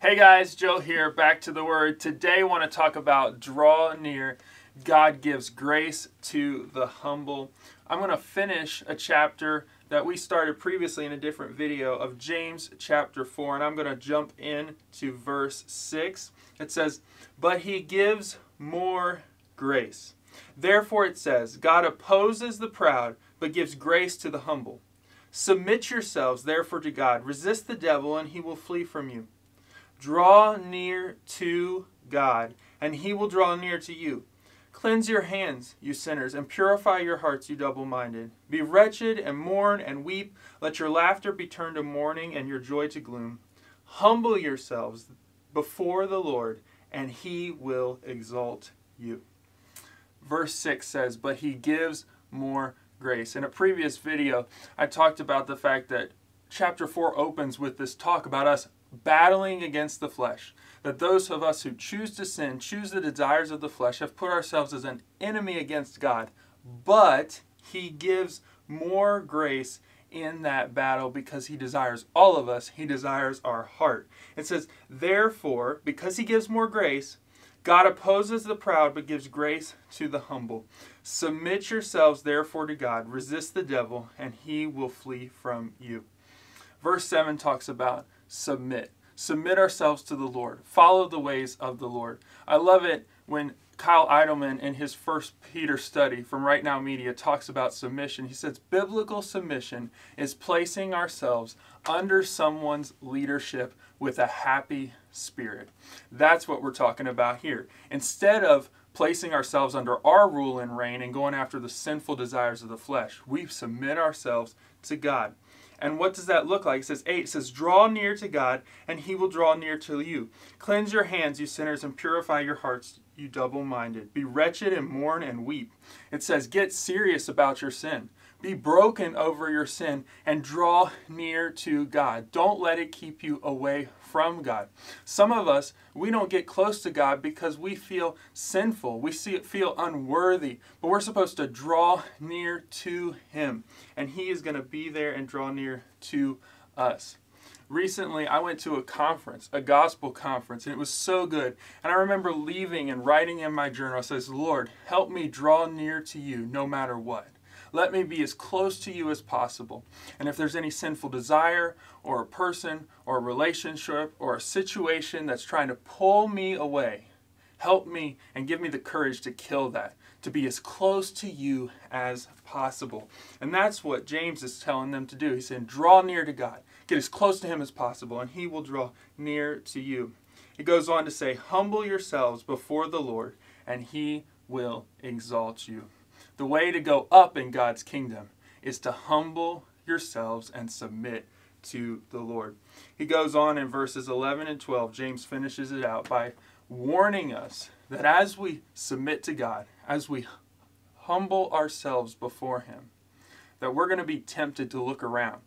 Hey guys, Joe here, back to the Word. Today I want to talk about draw near. God gives grace to the humble. I'm going to finish a chapter that we started previously in a different video of James chapter 4, and I'm going to jump in to verse 6. It says, "But he gives more grace. Therefore it says, God opposes the proud, but gives grace to the humble. Submit yourselves therefore to God. Resist the devil, and he will flee from you. Draw near to God, and he will draw near to you. Cleanse your hands, you sinners, and purify your hearts, you double-minded. Be wretched and mourn and weep. Let your laughter be turned to mourning and your joy to gloom. Humble yourselves before the Lord, and he will exalt you." Verse 6 says, "But he gives more grace." In a previous video, I talked about the fact that chapter 4 opens with this talk about us battling against the flesh. That those of us who choose to sin, choose the desires of the flesh, have put ourselves as an enemy against God. But he gives more grace in that battle because he desires all of us. He desires our heart. It says, therefore, because he gives more grace, God opposes the proud but gives grace to the humble. Submit yourselves therefore to God. Resist the devil, and he will flee from you. Verse 7 talks about submit. Submit ourselves to the Lord. Follow the ways of the Lord. I love it when Kyle Idleman in his First Peter study from Right Now Media talks about submission. He says biblical submission is placing ourselves under someone's leadership with a happy spirit. That's what we're talking about here. Instead of placing ourselves under our rule and reign and going after the sinful desires of the flesh, we submit ourselves to God. And what does that look like? It says 8, it says, "Draw near to God, and he will draw near to you. Cleanse your hands, you sinners, and purify your hearts, you double-minded. Be wretched and mourn and weep." It says, get serious about your sin. Be broken over your sin and draw near to God. Don't let it keep you away from God. Some of us, we don't get close to God because we feel sinful. We feel unworthy. But we're supposed to draw near to him. And he is going to be there and draw near to us. Recently, I went to a conference, a gospel conference, and it was so good. And I remember leaving and writing in my journal, it says, "Lord, help me draw near to you no matter what. Let me be as close to you as possible. And if there's any sinful desire or a person or a relationship or a situation that's trying to pull me away, help me and give me the courage to kill that, to be as close to you as possible." And that's what James is telling them to do. He's saying, draw near to God. Get as close to him as possible, and he will draw near to you. It goes on to say, "Humble yourselves before the Lord, and he will exalt you." The way to go up in God's kingdom is to humble yourselves and submit to the Lord. He goes on in verses 11 and 12. James finishes it out by warning us that as we submit to God, as we humble ourselves before him, that we're going to be tempted to look around.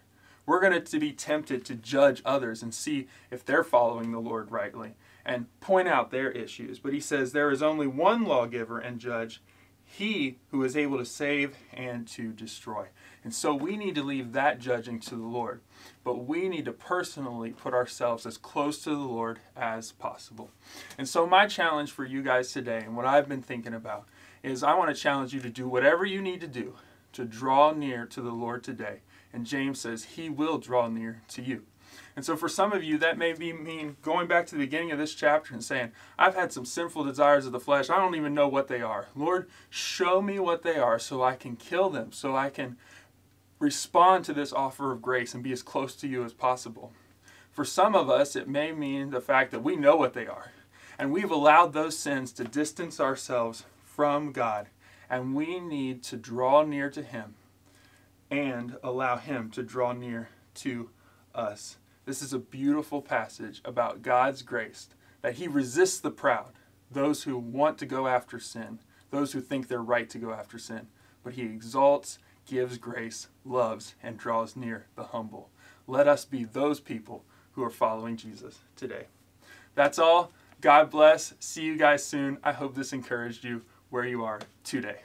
We're going to be tempted to judge others and see if they're following the Lord rightly and point out their issues. But he says there is only one lawgiver and judge, he who is able to save and to destroy. And so we need to leave that judging to the Lord. But we need to personally put ourselves as close to the Lord as possible. And so my challenge for you guys today, and what I've been thinking about, is I want to challenge you to do whatever you need to do to draw near to the Lord today. And James says he will draw near to you. And so for some of you, that may mean going back to the beginning of this chapter and saying, I've had some sinful desires of the flesh. I don't even know what they are. Lord, show me what they are so I can kill them, so I can respond to this offer of grace and be as close to you as possible. For some of us, it may mean the fact that we know what they are. And we've allowed those sins to distance ourselves from God. And we need to draw near to him and allow him to draw near to us. This is a beautiful passage about God's grace, that he resists the proud, those who want to go after sin, those who think they're right to go after sin. But he exalts, gives grace, loves, and draws near the humble. Let us be those people who are following Jesus today. That's all. God bless. See you guys soon. I hope this encouraged you where you are today.